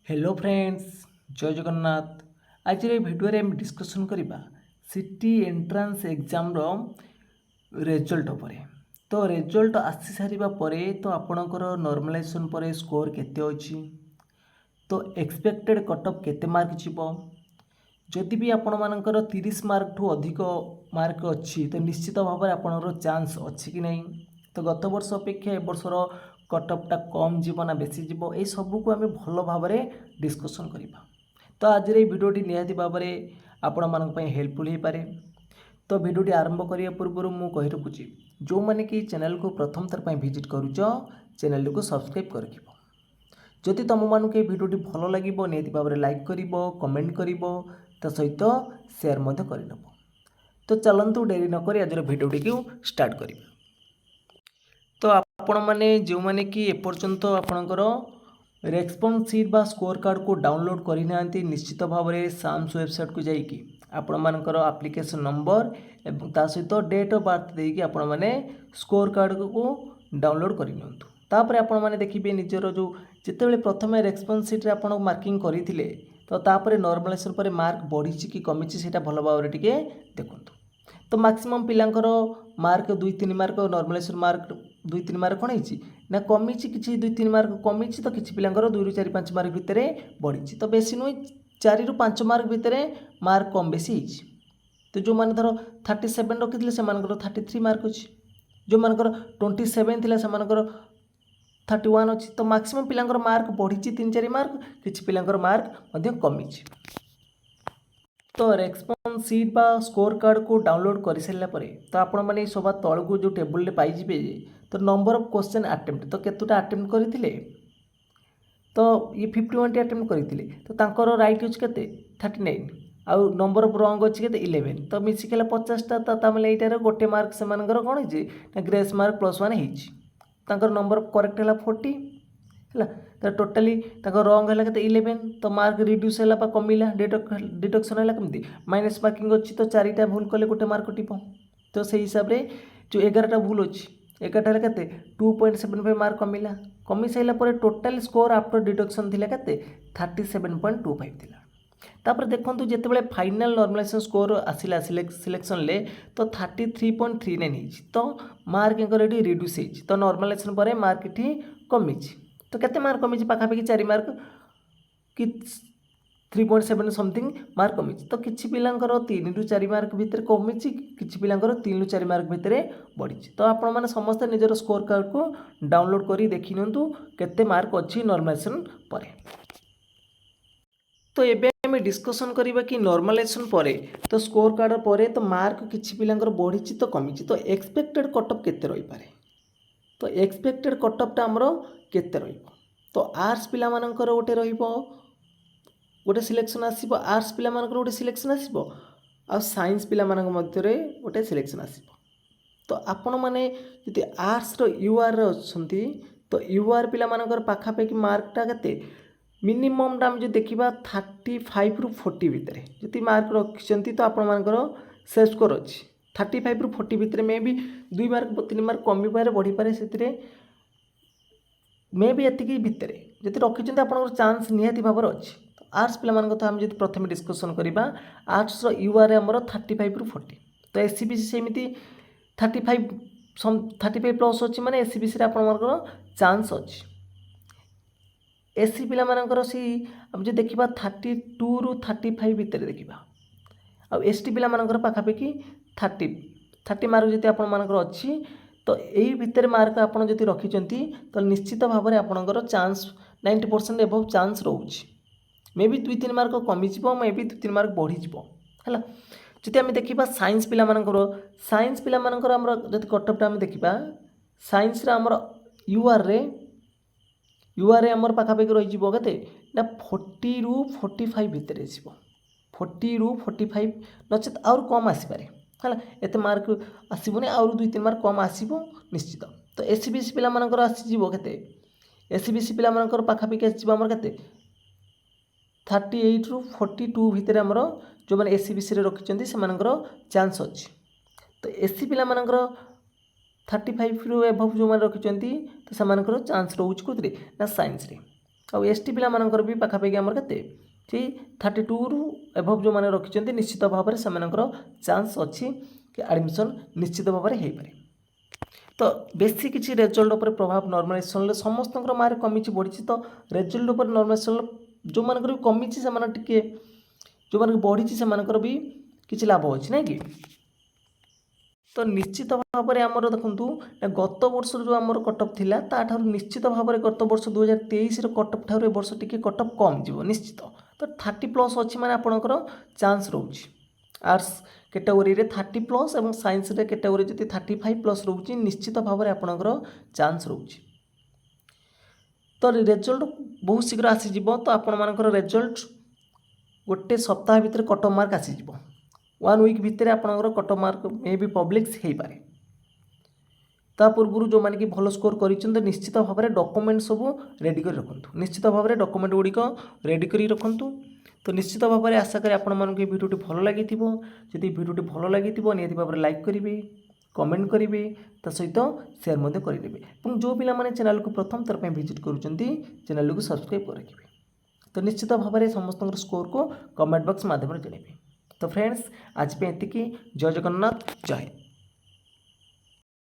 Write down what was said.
Hello friends, जय जगन्नाथ। आज video आम डिस्कसन करवा सिटी एंट्रांस एग्जाम रिजल्ट उपरे। तो रिजल्ट आसी सारिबा परे तो आपणकर नॉर्मलाइजेशन पर स्कोर केते अछि, तो एक्सपेक्टेड कट ऑफ केते मार्क जीवो। जदि भी आपण मानकर 30 मार्क ठू अधिक मार्क अच्छी तो निश्चित भाव में आपणर चांस अच्छी कि नहीं। तो गत वर्ष अपेक्षा ए वर्षर कट ऑफटा कम जीव ना बेसी जीव, ये सबको आम भल भाव में डिस्कसन करवा। तो आज ये भिडियोटी निहाती भाव में आपण मानक हेल्पफुल हो पारे। तो भिडियोटी आरंभ करने पूर्व मुझे कही रखुची, जो मैंने कि चैनल को प्रथम थर पर विजिट करुच चैनल को सब्सक्राइब कर रखिब। जदि तुम मानक भिडियोटी भल लगे निहाती भाव में लाइक कर कमेंट कर सहित सेयार करनब। तो चलतु डेरी नक आज भिडियोटी को स्टार्ट करिबा। तो आपण मैंने जो मैंने कि एपर्यंत आपणकर रेस्पॉन्स सीट बा स्कोर कार्ड को डाउनलोड करना निश्चित भाव में साम्स वेबसाइट को जाइए आपण मानकर एप्लिकेशन नंबर एवं ता सहित डेट ऑफ बर्थ देकी आपण माने स्कोर कार्ड को डाउनलोड करनियंतु। तापर आपण माने देखिबे निजर जो जितेबाला प्रथम रेस्पॉन्स सीट रे आपण मार्किंग करथिले तो तापर नॉर्मलाइजेशन पर मार्क बढ़ी कि कमी सेटा भल भाव में टिके देखंतु। तो मैक्सिमम पिलांकर mark 2-3 mark normalization mark 2-3 mark कौन होती ना कमी कि 2-3 मार्क कमी तो किसी पिलांकर 2-4-5 मार्क भितर बढ़ी। तो बेसी नुह 4-5 मार्क भितर मार्क कम बेसी होती। तो जो मैंने धर 37 रखी से 33 मार्क अच्छी, जो मानकर 27 थी से 31 अच्छी। तो मैक्सिमम पिलांकर मार्क बढ़ी 3-4 मार्क, किसी पिलांकर मार्क कमी। तो रेस्पॉन्स सीट बा स्कोर कार्ड को डाउनलोड कर सारा पर तो आपण मैंने सब तल को जो टेबुल पाइबे तो नंबर ऑफ क्वेश्चन अटेम्प्ट तो केतोटा अटेम्प्ट करथिले तो ये 51 अटेम्प्ट करथिले। तो तांकर राइट अछि केते 39 आउ नंबर ऑफ रॉन्ग अछि केते 11। तो मिसिकला 50टा तो तामले एटार गोटे मार्क से मानकर कोन होछि ना ग्रेस मार्क +1 होछि। तांकर नंबर ऑफ करेक्ट है 40 है। तो टोटाली रंग है के 11 तो मार्क रिड्यूस है कमिला डिडक्शन है कमी माइनस मार्किंग अच्छी तो 4टा भूल कले गोटे मार्क कटिप। तो से हिसाब से जो 11टा भूल अच्छी 11टा के 2.75 मार्क कमिला कमी सारापर टोटाल स्कोर आफ्टर डिडक्शन थी के 37.25 थी। तापर देखो जिते फाइनाल नॉर्मलाइजेशन स्कोर आसला सिलेक्शन ले तो 33.39 तो मार्क ये रिड्यूस हो। तो नॉर्मलाइजेशन पर मार्क ये कमी। तो केते मार्क कमी पाखापाखि 4 मार्क कि 3.7 समथिंग मार्क कमी। तो किसी पिलांकर 3-4 मार्क भितर कमी, किसी पिलांकर 3-4 मार्क भितर बढ़ी। तो आपण मैंने समस्त निजर स्कोर कार्ड को डाउनलोड कर देखि नियंतु केते मार्क अच्छी नॉर्मलाइजेशन पर। तो एबे हमें डिस्कसन करिबा कि नॉर्मलाइजेशन पर तो स्कोर कार्ड पर तो मार्क किसी पिलांकर बढ़ी तो कमी। तो एक्सपेक्टेड कट ऑफ केते रही पारे, तो एक्सपेक्टेड कट ऑफटा हमरो केते रहिबो। तो आर्ट्स पिला मानकर गोटे रहिबो गोटे सिलेक्शन आसीबो, आर्ट्स पिला मानकर गोटे सिलेक्शन आसीबो आ साइंस पिला मानक मध्यरे गोटे सिलेक्शन आसीबो। तो आपण माने जदि आर्ट्स रो यूआर रे अछंती तो यूआर पिला मानकर पाखापाखि मार्कटा केते मिनिमम टा हम जो देखिबा 35 रु 40 भितर जदि मार्क रखिसंती तो आपण मानकर सेफ स्कोर अछि 35 रु 40 भितर मे भी 2 मार्क 3 मार्क कमी पारे बढ़ी पारे से मे भी एतिकी भितर जदि रखिंट आप चान्स निहाती भाव में अच्छी। तो आर्ट्स पिला कथा आम जब प्रथम डिस्कसन करवा आर्ट्स यूआर आमर 35 रु 40 तो एससीबीसी सेमती 35 प्लस अच्छी माने एससीबीसी आपर चान्स अच्छी। एससी पिला सी आम जो देखा 32 रु 35 भितर देखा आ एसटी पिला पाखापाखि 30 मार्क जब आपर अच्छी तो यही भितर मार्क आप रखिंट तो निश्चित भाव में आपंकर चान्स 90% एबव चान्स रोच। मे भी 2-3 मार्क कमी मे भी 2-3 मार्क बढ़ी है। जदि आम देखा साइंस पिला साइंस पिला जब कटअपटा आम देखा साइंस आमर यूआर आमर पाखापाखि रही के 40 रु 45 भितर 40 रु 45 नचेत आउर कम आसीपारे है। एत मार्क आसबनी आउर 2-3 मार्क कम आसब निश्चित। तो एससीबीसी पिला आसीजिवो केते एससीबीसी पिला पाखापाखि आसमर के 38 रु 42 भितर आमर जो मैंने एससीबीसी रखिंट से चान्स अच्छी। तो एससी पिला 35 रु एभव जो मैंने रखिंट तो से चान्स रोच कौन ना साइंस रे। आउ एस टी पिलामानଙ୍କର भी पाखापाखि आमर केते से 32 रु एभव जो मैंने रखिंट निश्चित भाव में से चान्स अच्छी कि एडमिशन निश्चित भाव में हो पारे। तो बेसी किसी रेजल्ट उपर प्रभाव नॉर्मलाइजेशन समस्त मार्क कमी बढ़ी तो रेजल्ट उपर नॉर्मलाइजेशन जो मानकर भी कमी से टिके जो मान बढ़ी से भी किसी लाभ अच्छी ना कि। तो निश्चित भाव में आमर देखूँ गत वर्ष जो आमर कटअप थिला ताठार निश्चित भाव में गत वर्ष 2023 कटअप ठार वर्ष टी कटअप कम जीव निश्चित। तो 30+ अच्छी माने आपणकर चान्स रोच आर्ट्स कैटेगोरी रे 30+ और साइंस रे कैटेगोरी जब 35+ रोच निश्चित भाव में आपणकर चान्स रोच। तो रिजल्ट बहुत शीघ्र आसीज तो आपण मानकर रिजल्ट गोटे सप्ताह भितर कटअप मार्क आसीज 1 वीक भितर आपणकर कटअप मार्क मे भी पब्लिश हो पारे। ता पूर्व जो मैंने कि भल स्कोर कर निश्चित भाव में डॉक्यूमेंट सब रेडी कर रखुँ निश्चित भाव में डॉक्यूमेंट गुड़िक रेडी कर रखुँ। तो निश्चित भाव में आशा करी आपण मानक भिडियोटी भल लगी जदि भिडियोटी भल लगी निहाती भाव में लाइक करेंगे कमेंट करेंगे ता सहित शेयर मध्य करेंगे और जो पिला चैनल को प्रथम थर विजिट करुँच चैनल को सब्सक्राइब कर रखिए। तो निश्चित भाव में समस्त स्कोर को कमेंट बॉक्स माध्यम जनइबे। तो फ्रेंड्स आज पे एतिकी जय जगन्नाथ जय हिंद।